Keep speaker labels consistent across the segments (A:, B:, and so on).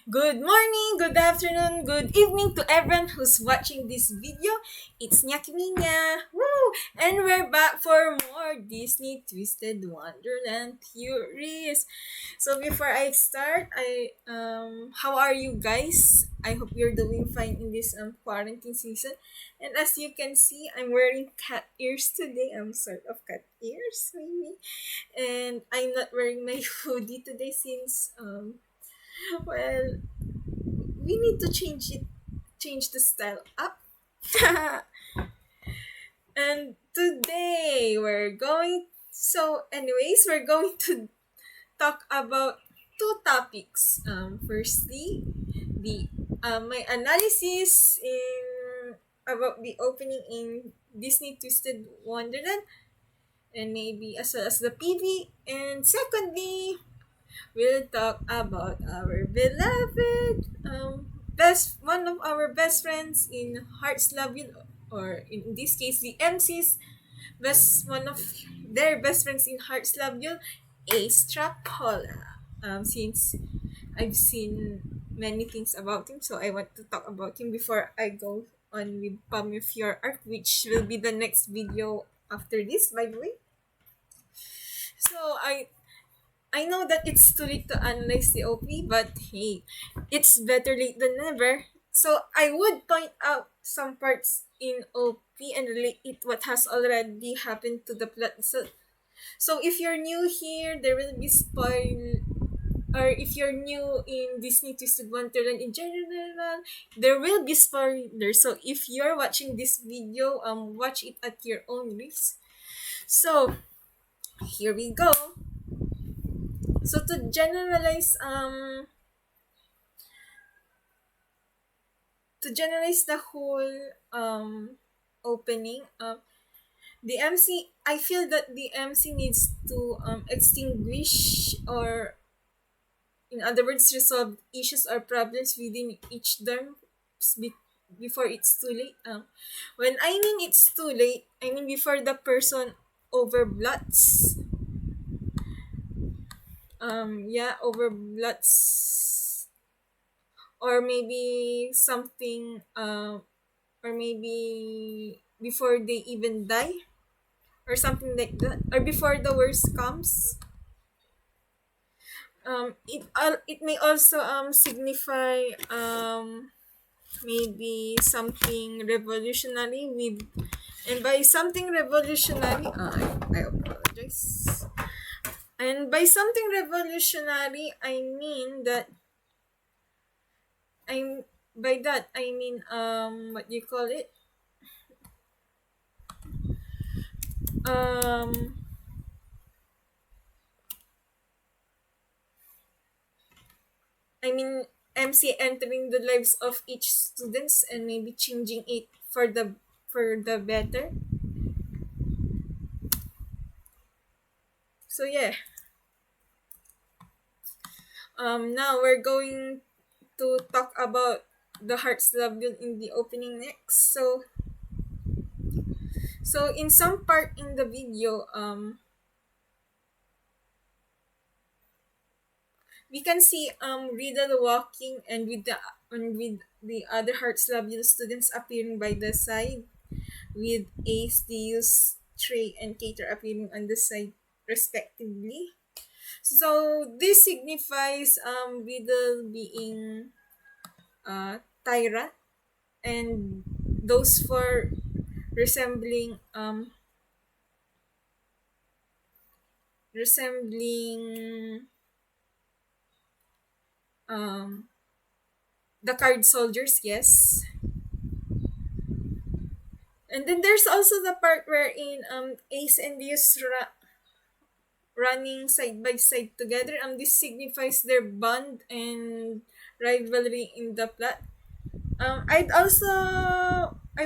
A: Good morning, good afternoon, good evening to everyone who's watching this video. It's Nyakiminya. Woo! And we're back for more Disney Twisted Wonderland theories. So before I start, how are you guys? I hope you're doing fine in this quarantine season. And as you can see, I'm wearing cat ears today. I'm sort of cat ears maybe. And I'm not wearing my hoodie today since well, we need to change the style up. And today we're going to talk about two topics. Firstly, the my analysis in about the opening in Disney Twisted Wonderland, and maybe as well as the PV. And secondly, we'll talk about our beloved best one of our best friends in Hearts Love You, or in this case the MC's best one of their best friends in Hearts Love You, Ace Trappola. Since I've seen many things about him, so I want to talk about him before I go on with Pamifure Arc, which will be the next video after this, by the way. So I know that it's too late to analyze the OP, but hey, it's better late than never. So I would point out some parts in OP and relate it what has already happened to the plot. So if you're new here, there will be spoil, or if you're new in Disney Twisted Wonderland in general, there will be spoilers. So if you're watching this video, watch it at your own risk. So here we go. So to generalize the whole opening, the MC, I feel that the MC needs to extinguish, or in other words, resolve issues or problems within each dorm before it's too late. When I mean it's too late, I mean before the person overblots. Overblots, or maybe something, or maybe before they even die, or something like that, or before the worst comes. It may also signify maybe something revolutionary with, and by something revolutionary, I apologize. And by something revolutionary, I mean that I'm by that I mean what do you call it? Um I mean MC entering the lives of each students and maybe changing it for the better. So yeah. Now we're going to talk about the Hearts Love You in the opening next. So in some part in the video, we can see Riddle walking, and with the other Hearts Love You students appearing by the side, with Ace, Deus, Trey, and Cater appearing on the side respectively. So this signifies Riddle being tyrant, and those four resembling um the card soldiers, yes. And then there's also the part wherein Ace and Deus running side by side together. This signifies their bond and rivalry in the plot. I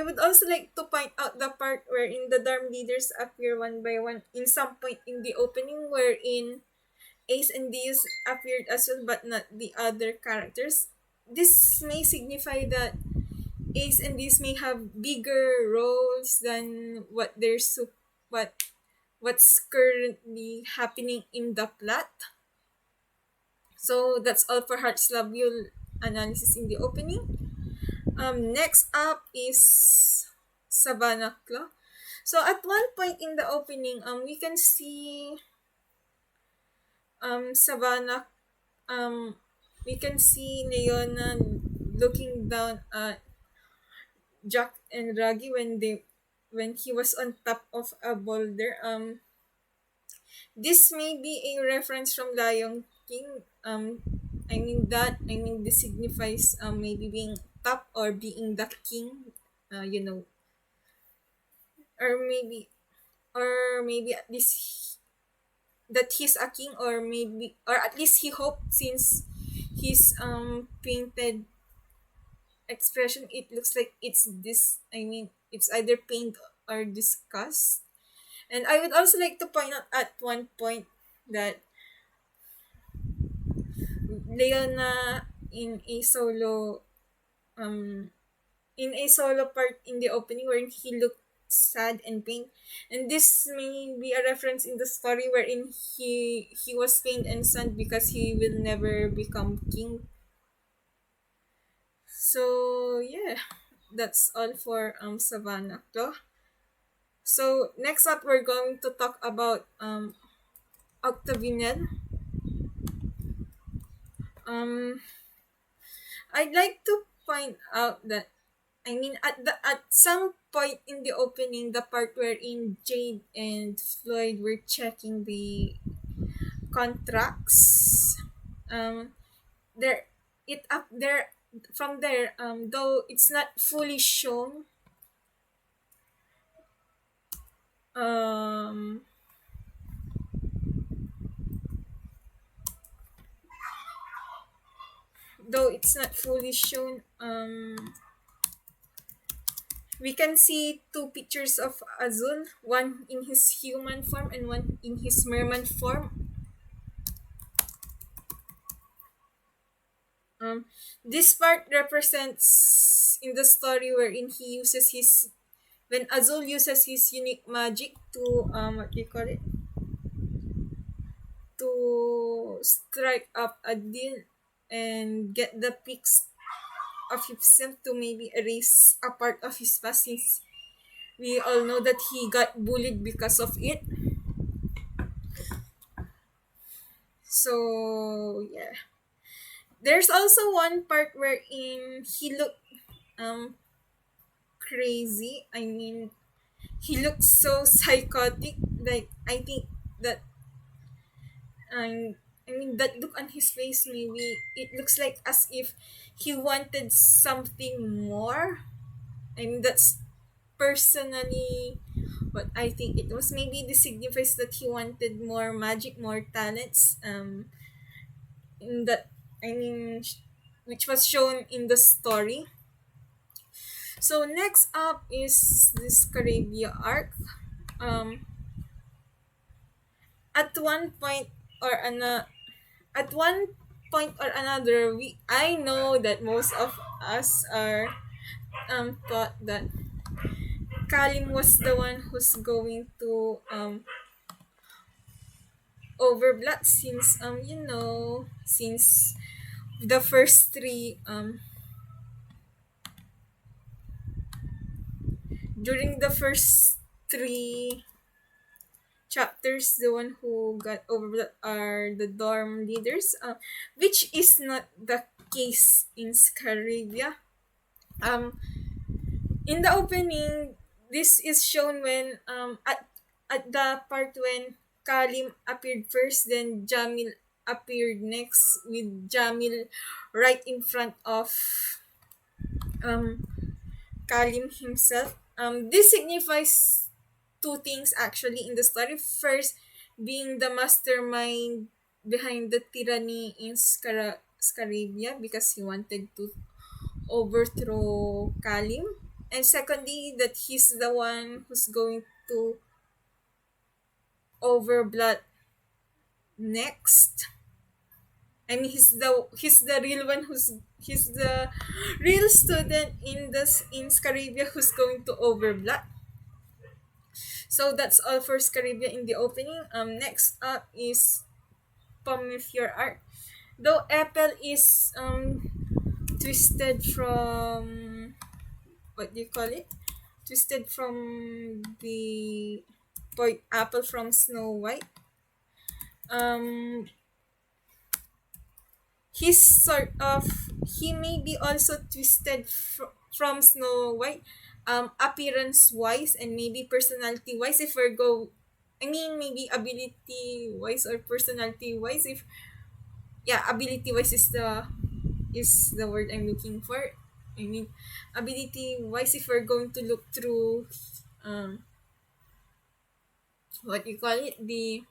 A: would also like to point out the part wherein the dorm leaders appear one by one in some point in the opening, wherein Ace and Deus appeared as well, but not the other characters. This may signify that Ace and Deus may have bigger roles than what what's currently happening in the plot. So that's all for Hearts Love You analysis in the opening. Next up is Savannah Claw. So at one point in the opening, we can see Savannah. Um, we can see Leona looking down at Jack and Raggy when he was on top of a boulder. This may be a reference from Lion King. This signifies maybe being top or being the king. You know, or maybe at least that he's a king, or at least he hoped, since his painted expression, it looks like it's this. It's either pain or disgust. And I would also like to point out at one point that Leona um in a solo part in the opening wherein he looked sad and pained, and this may be a reference in the story wherein he was pained and sad because he will never become king. So yeah, that's all for Savannah Claw. So next up, we're going to talk about Octavinian. Um, I'd like to point out that at some point in the opening, the part wherein Jade and Floyd were checking the contracts, there it up there from there. Though it's not fully shown. Um, though it's not fully shown. We can see two pictures of Azul, one in his human form and one in his merman form. This part represents in the story wherein he uses his when Azul uses his unique magic to what do you call it, to strike up a deal and get the pics of himself to maybe erase a part of his past, since we all know that he got bullied because of it. So yeah, there's also one part wherein he looked crazy. He looked so psychotic. Like I think that um, that look on his face, maybe it looks like as if he wanted something more. That's personally what I think it was. Maybe this signifies that he wanted more magic, more talents. In that, I mean, which was shown in the story. So next up is this Caribbean arc. Um, at one point or another, at one point or another, I know that most of us are thought that Kalim was the one who's going to overblood, since since the first three during the first three chapters, the one who got overblood are the dorm leaders, which is not the case in Scarabia. In the opening, this is shown when at the part when Kalim appeared first, then Jamil appeared next, with Jamil right in front of um Kalim himself. This signifies two things actually in the story. First, being the mastermind behind the tyranny in Scarabia, because he wanted to overthrow Kalim. And secondly, that he's the one who's going to overblood next. He's the real one he's the real student in Scarabia who's going to overblood. So that's all for Scarabia in the opening. Next up is Pomifure Art. Though Apple is twisted from, what do you call it? Twisted from the apple from Snow White. Um, he's sort of, he may be also twisted from Snow White, appearance wise and maybe personality wise. If we go, I mean maybe ability wise or personality wise. If yeah, ability wise is the word I'm looking for. I mean, ability wise, if we're going to look through, um, what you call it, the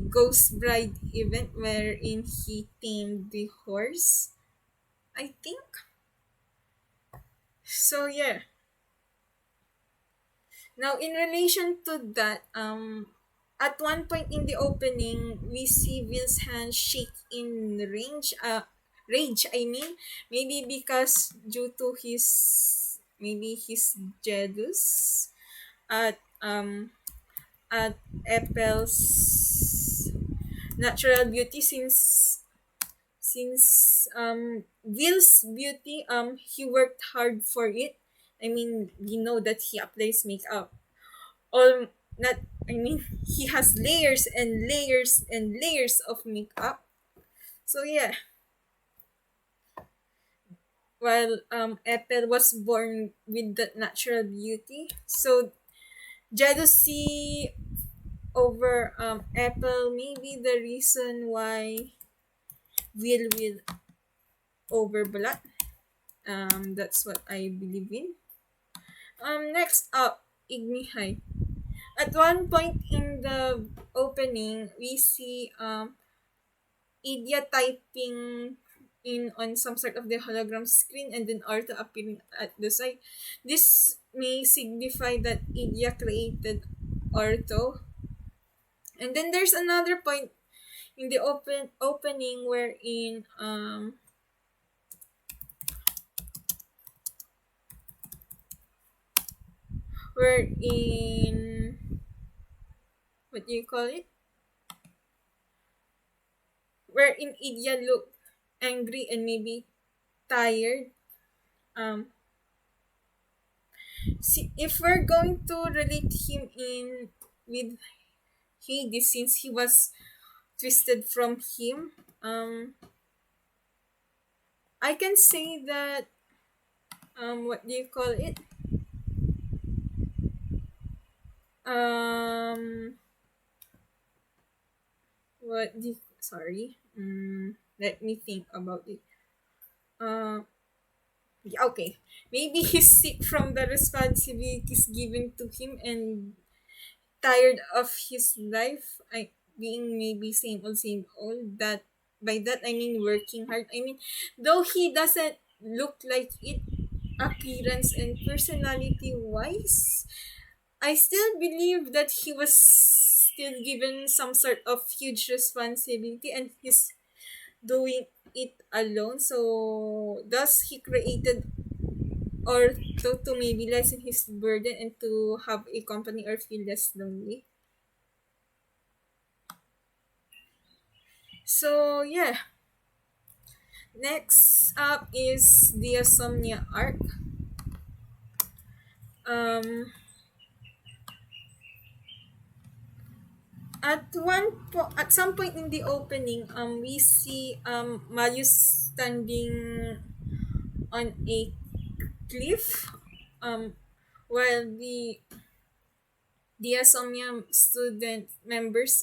A: Ghost Bride event wherein he tamed the horse, I think. So yeah. Now in relation to that, at one point in the opening, we see Will's hand shake in rage. I mean, maybe because due to maybe his jealous at at Apple's natural beauty, since Will's beauty, he worked hard for it. I mean, we know that he applies makeup all, not, I mean, he has layers and layers and layers of makeup. So yeah, while Apple was born with that natural beauty, so jealousy over Apple may be the reason why will overblood. That's what I believe in. Next up, Ignihai. At one point in the opening, we see Idea typing in on some sort of the hologram screen and then Arta appearing at the side. This may signify that Idea created Arto. And then there's another point in the opening wherein what do you call it? Wherein Idea looked angry and maybe tired. Um, See, if we're going to relate him in with Hades, since he was twisted from him, I can say that, what do you call it? Um, sorry. Let me think about it. Yeah, okay. Maybe he's sick from the responsibilities given to him and tired of his life. Being maybe same old. That by that I mean working hard. I mean, though he doesn't look like it, appearance and personality wise, I still believe that he was still given some sort of huge responsibility and he's doing it alone. So thus he created, or to maybe lessen his burden and to have a company or feel less lonely. So yeah, next up is the Insomnia Arc. Um, at some point in the opening, we see Marius standing on a cliff, while the Insomnia student members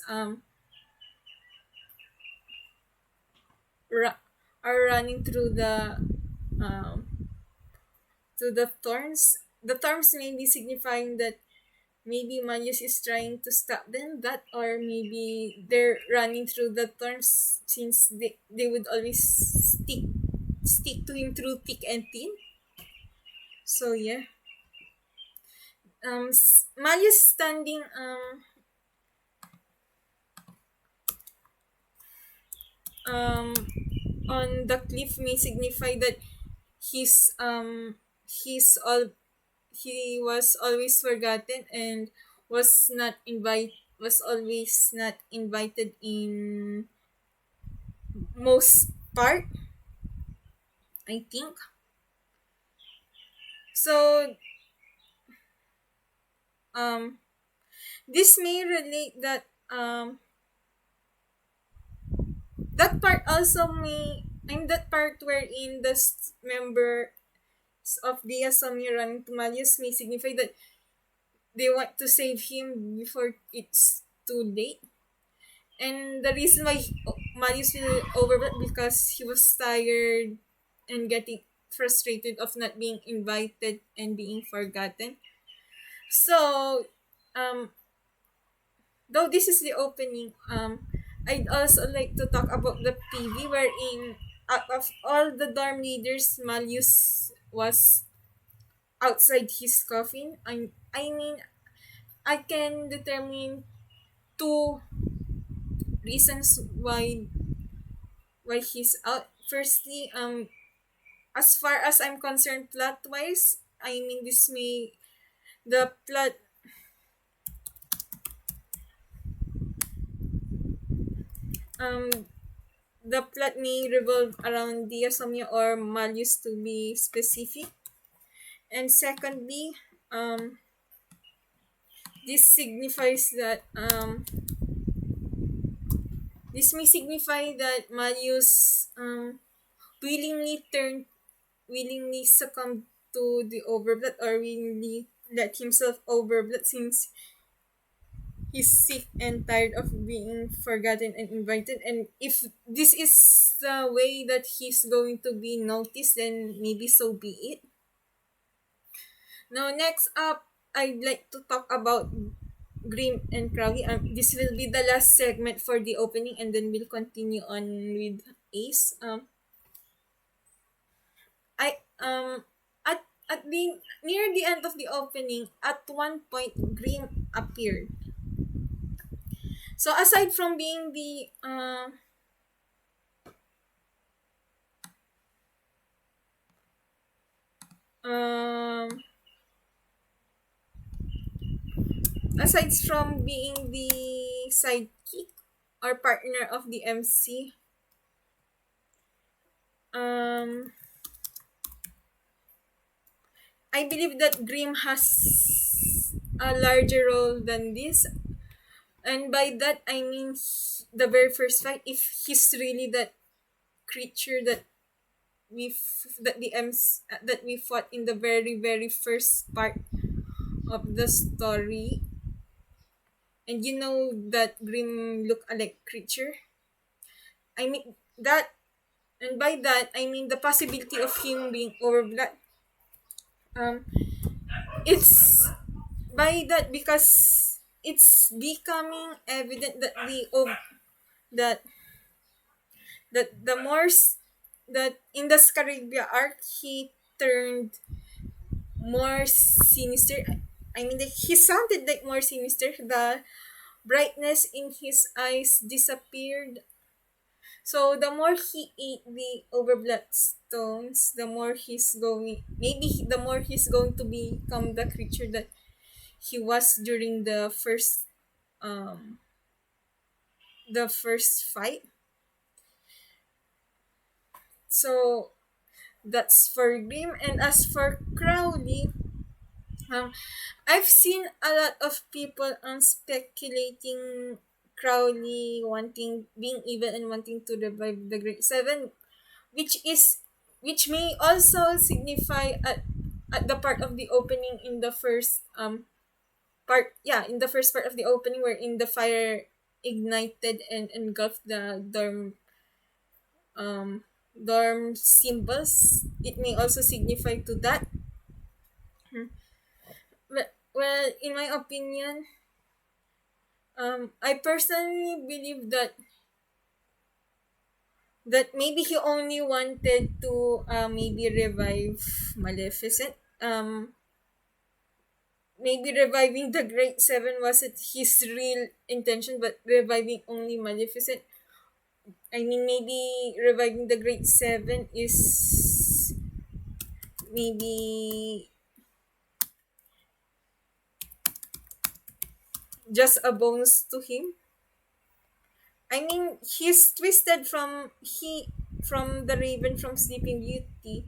A: ra- are running through um the thorns. The thorns may be signifying that maybe Marius is trying to stop them, that or maybe they're running through the thorns since they would always stick to him through thick and thin. So yeah. Marius standing um on the cliff may signify that he's all he was always forgotten and was always not invited in most part, I think. So um this may relate that that part also may I'm that part wherein the members of the Insomnia running to Malleus may signify that they want to save him before it's too late. And the reason why Marius will overwork because he was tired and getting frustrated of not being invited and being forgotten. So, um, though this is the opening, I'd also like to talk about the PV wherein out of all the dorm leaders, Malleus was outside his coffin. I mean, I can determine two reasons why he's out. Firstly, as far as I'm concerned, plot wise, I mean this may the plot um the plot may revolve around Diasomnia or Malleus to be specific. And secondly, um this signifies that this may signify that Malleus willingly succumbed to the overblood or willingly let himself overblood since he's sick and tired of being forgotten and invited. And if this is the way that he's going to be noticed, then maybe so be it. Now, next up, I'd like to talk about Grimm and Crowley. This will be the last segment for the opening, and then we'll continue on with Ace. I at the near the end of the opening, at one point, Grimm appeared. So aside from being the um aside from being the sidekick or partner of the MC, um I believe that Grimm has a larger role than this. And by that I mean the very first fight, if he's really that creature that the M's that we fought in the very first part of the story, and you know that Grim look alike creature. I mean that, and by that I mean the possibility of him being overblood. Um, it's by that because it's becoming evident that that the Morse that in the Scarabia arc he turned more sinister. I mean, he sounded like more sinister. The brightness in his eyes disappeared. So the more he ate the overblood stones, the more he's going. Maybe the more he's going to become the creature that he was during um the first fight. So that's for Grim, and as for Crowley, um, I've seen a lot of people speculating Crowley wanting being evil and wanting to revive the Great Seven, which is which may also signify at the part of the opening in the first in the first part of the opening wherein the fire ignited and engulfed the dorm symbols. It may also signify to that. Well, in my opinion, I personally believe that maybe he only wanted to maybe revive Maleficent. Maybe reviving the Great Seven wasn't his real intention, but reviving only Maleficent. I mean, maybe reviving the Great Seven is maybe just a bonus to him. I mean, he's twisted from the Raven from Sleeping Beauty.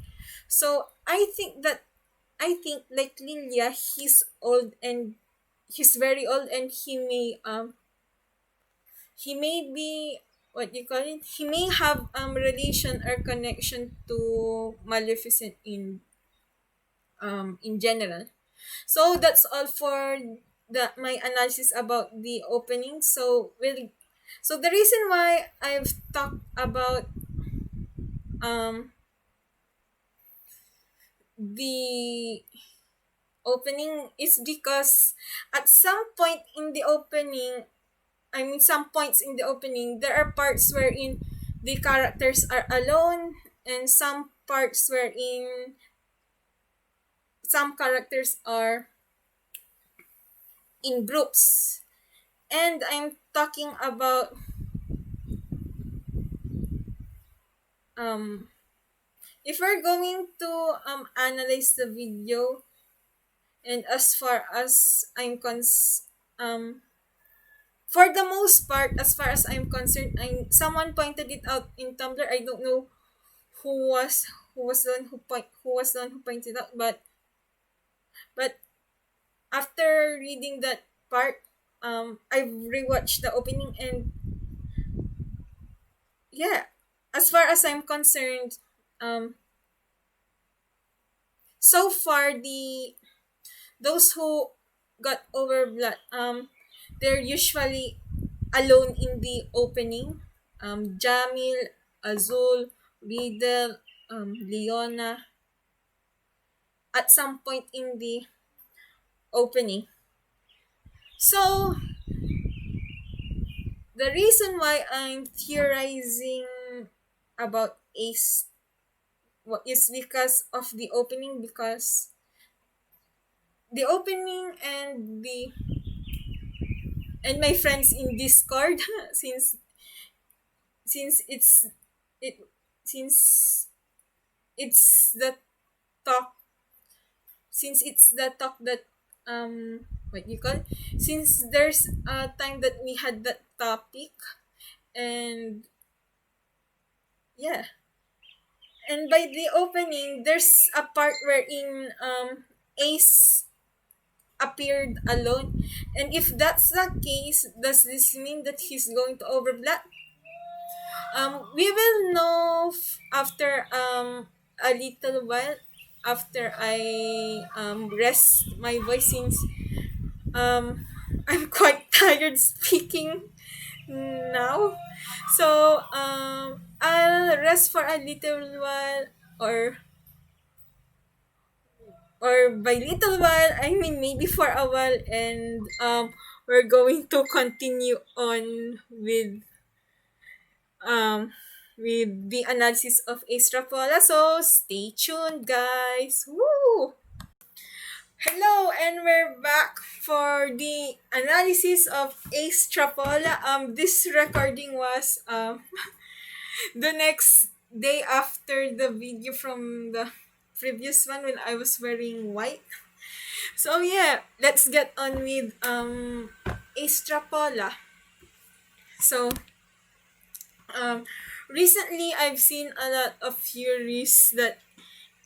A: So I think like Lilia, he's old and he's very old, and he may be, what you call it, he may have relation or connection to Maleficent in general. So that's all for my analysis about the opening. So the reason why I've talked about um the opening is because at some point in the opening, I mean some points in the opening, there are parts wherein the characters are alone, and some parts wherein some characters are in groups. And I'm talking about um if we're going to analyze the video, and as far as for the most part, as far as I'm concerned, someone pointed it out in Tumblr. I don't know who was the one who pointed out, but after reading that part, I've rewatched the opening, and yeah, as far as I'm concerned, um, so far those who got overblood, they're usually alone in the opening. Jamil, Azul, Riddle, Leona, at some point in the opening. So the reason why I'm theorizing about Ace is because of the opening, because the opening and my friends in Discord, since it since it's the talk it's the talk that what you call it? Since there's a time that we had that topic, and yeah, and by the opening there's a part wherein Ace appeared alone, and if that's the case, does this mean that he's going to overblood? We will know after a little while, after I rest my voice, since um I'm quite tired speaking now. So I'll rest for a little while, or by little while I mean maybe for a while, and we're going to continue on um with the analysis of Ace Trappola. So stay tuned, guys. Woo! Hello, and we're back for the analysis of Ace Trappola. This recording was the next day after the video from the previous one when I was wearing white. So yeah, let's get on with Ace Trappola. So um recently I've seen a lot of theories that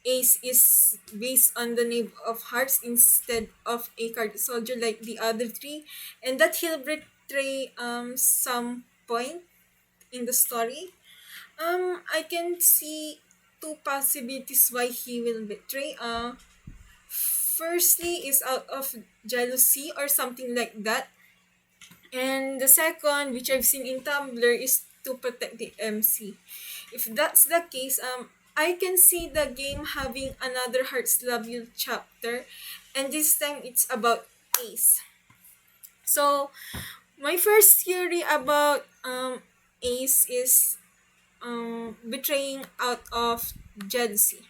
A: Ace is based on the Knave of Hearts instead of a card soldier like the other three, and that he'll betray some point in the story. I can see two possibilities why he will betray. Firstly is out of jealousy or something like that, and the second, which I've seen in Tumblr, is to protect the MC. If that's the case, I can see the game having another Hearts Love You chapter, and this time it's about Ace. So my first theory about Ace is betraying out of jealousy.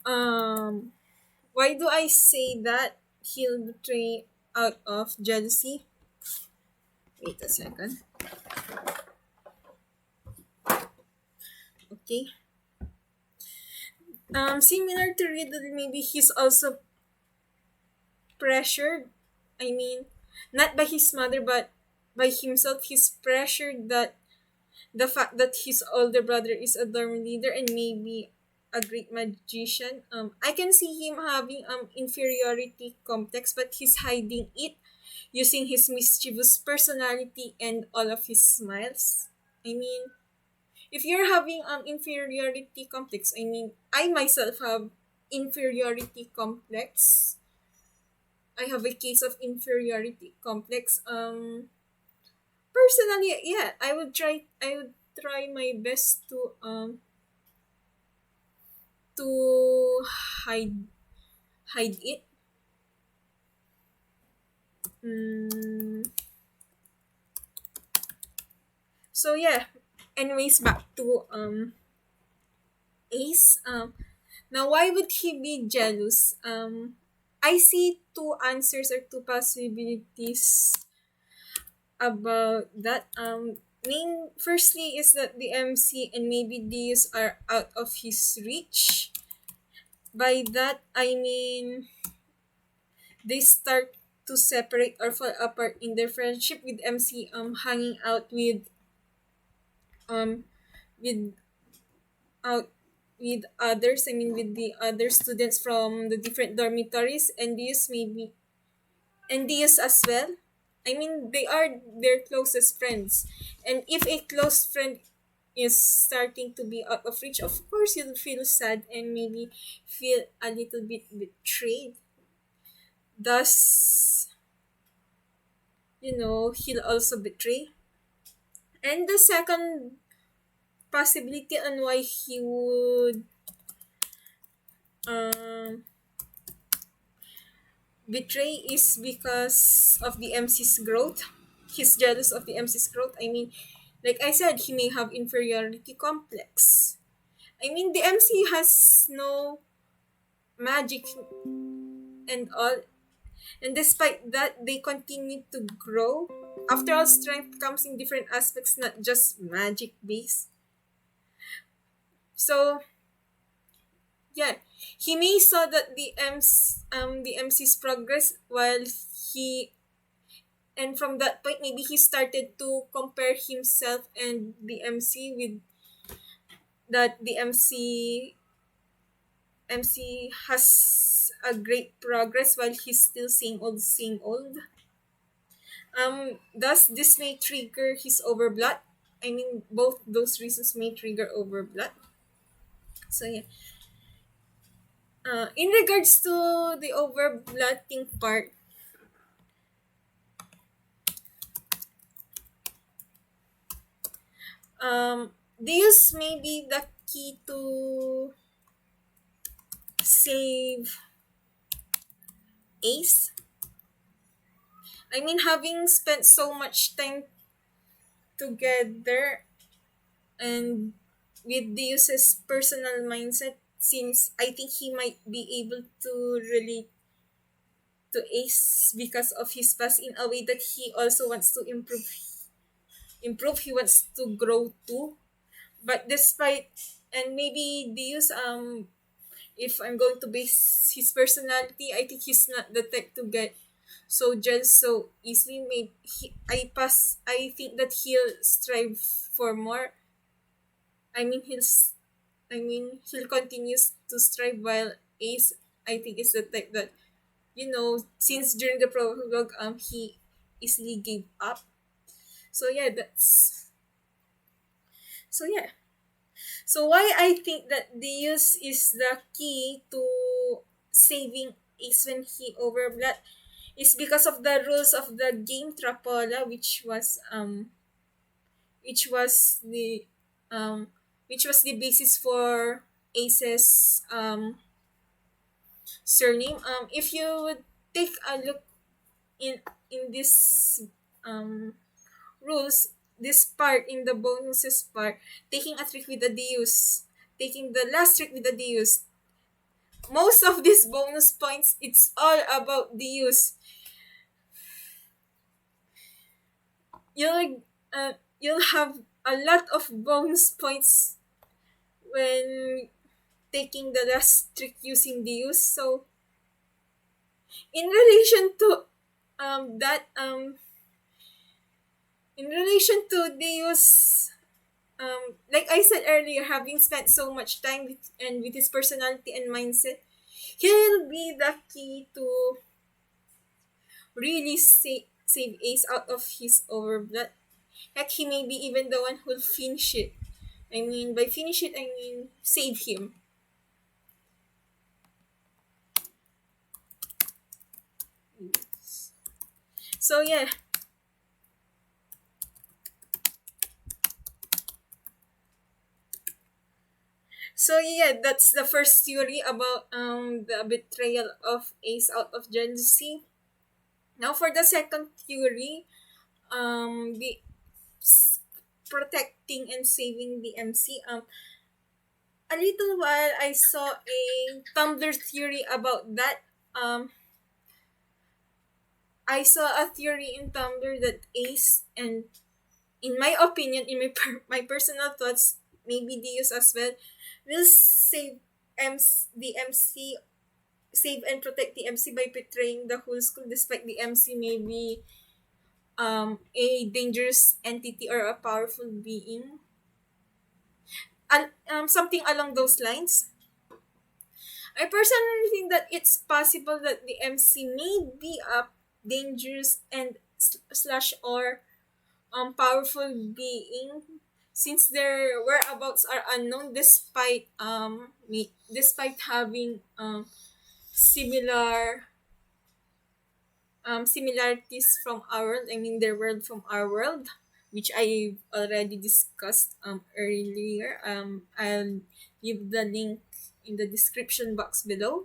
A: Um, why do I say that he'll betray out of jealousy? Wait a second. Okay. Similar to Riddle, maybe he's also pressured. I mean, not by his mother but by himself. He's pressured that the fact that his older brother is a dorm leader and maybe a great magician. I can see him having inferiority complex, but he's hiding it using his mischievous personality and all of his smiles. I mean, if you're having inferiority complex, I mean, I myself have inferiority complex. I have a case of inferiority complex. Personally, yeah, I would try my best to hide hide it. Mm, so yeah. Anyways, back to Ace. Now why would he be jealous? I see two answers or two possibilities about that. Firstly is that the MC and maybe these are out of his reach. By that I mean they start to separate or fall apart in their friendship, with MC hanging um with out with others, I mean with the other students from the different dormitories, and these as well. I mean they are their closest friends. And if a close friend is starting to be out of reach, of course you'll feel sad and maybe feel a little bit betrayed. Thus, he'll also betray. And the second possibility on why he would um, betray is because of the MC's growth. He's jealous of the MC's growth. I mean, like I said, he may have inferiority complex. I mean, the MC has no magic and all. And despite that, they continue to grow. After all, strength comes in different aspects, not just magic based. So, yeah, he may saw that the MC's progress while he and from that point maybe he started to compare himself and the MC with that the MC has a great progress while he's still same old. Thus this may trigger his overblood. I mean both those reasons may trigger overblood. So yeah. In regards to the overblooding part, this may be the key to save Ace. I mean, having spent so much time together and with Deus's personal mindset, seems I think he might be able to relate to Ace because of his past in a way that he also wants to improve. He wants to grow too. But despite and maybe Deus if I'm going to base his personality, I think he's not the type to get so jealous so easily. Maybe I think that he'll strive for more. I mean he'll continues to strive, while Ace I think is the type that since during the prologue he easily gave up. So yeah, so yeah. So why I think that Deus is the key to saving Ace when he overblood is because of the rules of the game Trappola, which was the um which was the basis for Ace's surname. If you would take a look in this um rules, this part in the bonuses part, taking a trick with a Deus, taking the last trick with a Deus, most of these bonus points, it's all about Deus. You'll you'll have a lot of bonus points when taking the last trick using Deus. So in relation to that in relation to Deus, like I said earlier, having spent so much time with his personality and mindset, he'll be the key to really save Ace out of his overblood. Heck, he may be even the one who'll finish it. I mean, by finish it, I mean save him. So yeah. So yeah, that's the first theory about the betrayal of Ace out of jealousy. Now for the second theory, the protecting and saving the MC. A little while I saw a Tumblr theory about that. Um, I saw a theory in Tumblr that Ace, and in my opinion, in my personal thoughts, maybe Dios as well, will save the MC, save and protect the MC by betraying the whole school, despite the MC may be a dangerous entity or a powerful being. And something along those lines. I personally think that it's possible that the MC may be a dangerous and slash or powerful being, since their whereabouts are unknown, despite having similar similarities from our world. I mean their world from our world, which I already discussed earlier. I'll leave the link in the description box below,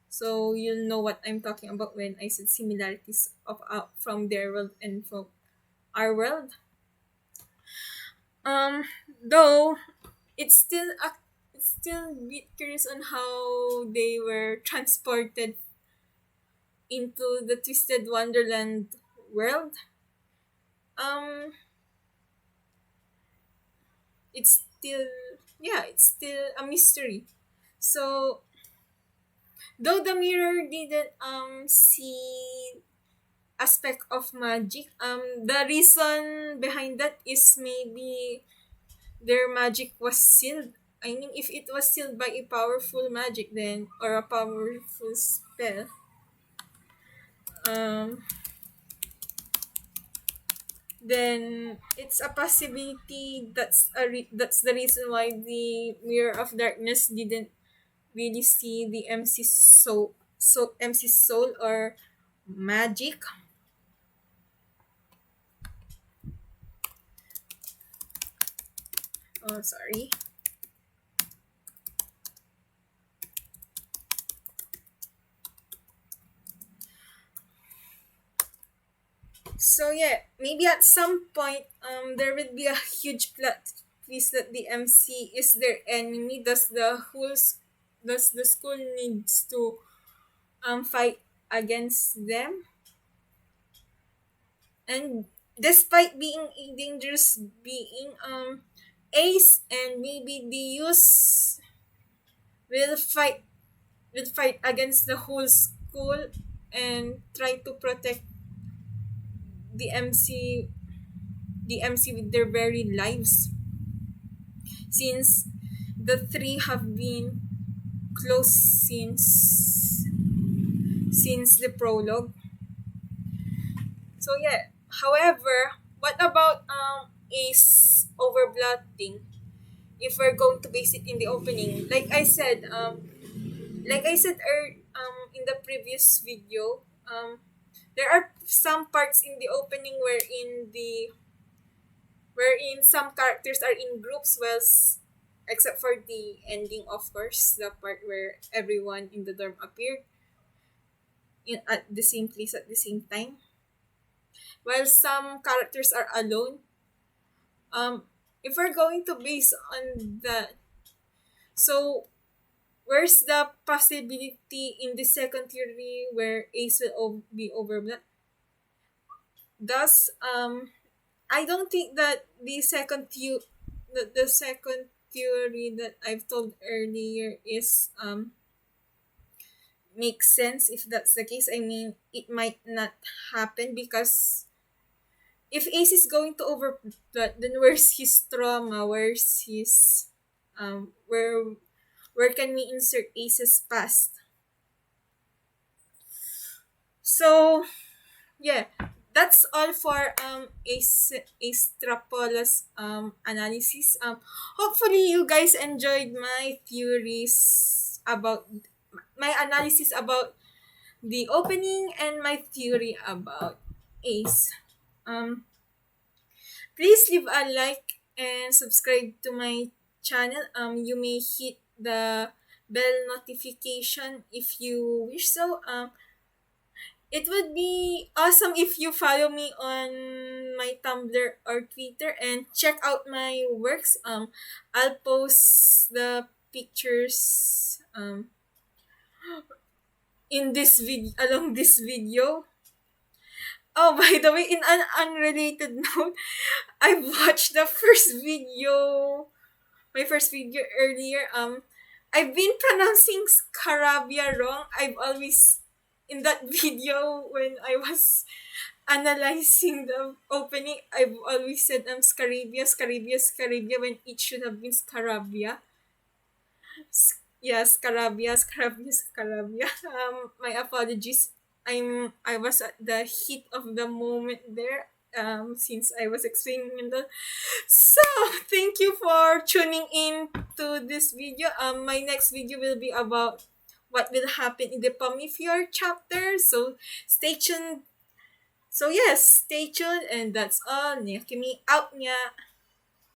A: so you'll know what I'm talking about when I said similarities of from their world and from our world. Though it's still it's still a bit curious on how they were transported into the Twisted Wonderland world. Um, it's still, yeah, it's still a mystery. So though the mirror didn't see aspect of magic, the reason behind that is maybe their magic was sealed. I mean, if it was sealed by a powerful magic, then or a powerful spell, um, then it's a possibility that's the reason why the Mirror of Darkness didn't really see the MC's soul or magic. Oh, sorry. So yeah, maybe at some point there will be a huge plot twist that the MC is their enemy. Does the school needs to fight against them? And despite being a dangerous being, Ace and maybe the use will fight against the whole school and try to protect the MC with their very lives, since the three have been close since the prologue. So yeah, however, what about Ace overblotting? If we're going to base it in the opening, like I said in the previous video, there are some parts in the opening wherein some characters are in groups, except for the ending, of course, the part where everyone in the dorm appeared at the same place at the same time. While some characters are alone, if we're going to base on that, so where's the possibility in the second theory where Ace will be overblood? Thus, I don't think that the second theory that I've told earlier is make sense if that's the case. I mean, it might not happen because if Ace is going to overplot, then where's his trauma? Where's his where can we insert Ace's past? So yeah, that's all for Ace Trapola's analysis. Hopefully you guys enjoyed my theories about my analysis about the opening and my theory about Ace. Um, Please leave a like and subscribe to my channel. You may hit the bell notification if you wish so. It would be awesome if you follow me on my Tumblr or Twitter and check out my works. I'll post the pictures in this video along this video. Oh, by the way, in an unrelated note, I watched the first video, my first video earlier. I've been pronouncing Scarabia wrong. I've always, in that video when I was analyzing the opening, I've always said Scarabia, Scarabia, Scarabia when it should have been Scarabia. Yeah, Scarabia, Scarabia, Scarabia. My apologies. I was at the heat of the moment there. Since I was explaining the so thank you for tuning in to this video. My next video will be about what will happen in the Pomifior chapter. So stay tuned. So yes, stay tuned, and that's all. Nya kimi out nya.